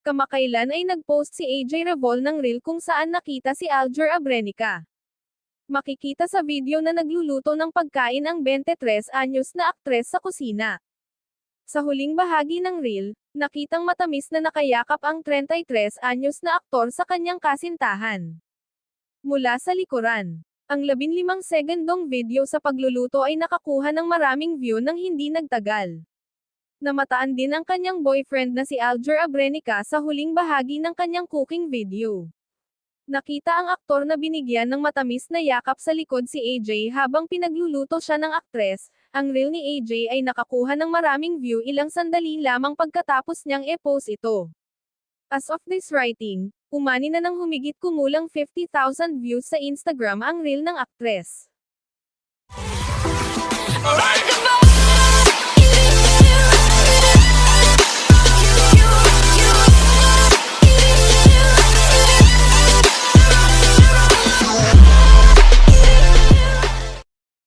Kamakailan ay nag-post si AJ Revol ng reel kung saan nakita si Alger Abrenica. Makikita sa video na nagluluto ng pagkain ang 23 anyos na aktres sa kusina. Sa huling bahagi ng reel, nakitang matamis na nakayakap ang 33 anyos na aktor sa kanyang kasintahan. Mula sa likuran, ang 15 segundong video sa pagluluto ay nakakuha ng maraming view nang hindi nagtagal. Namataan din ang kanyang boyfriend na si Alger Abrenica sa huling bahagi ng kanyang cooking video. Nakita ang aktor na binigyan ng matamis na yakap sa likod si AJ habang pinagluluto siya ng aktres. Ang reel ni AJ ay nakakuha ng maraming view ilang sandali lamang pagkatapos niyang e-post ito. As of this writing, umani na ng humigit kumulang 50,000 views sa Instagram ang reel ng aktres.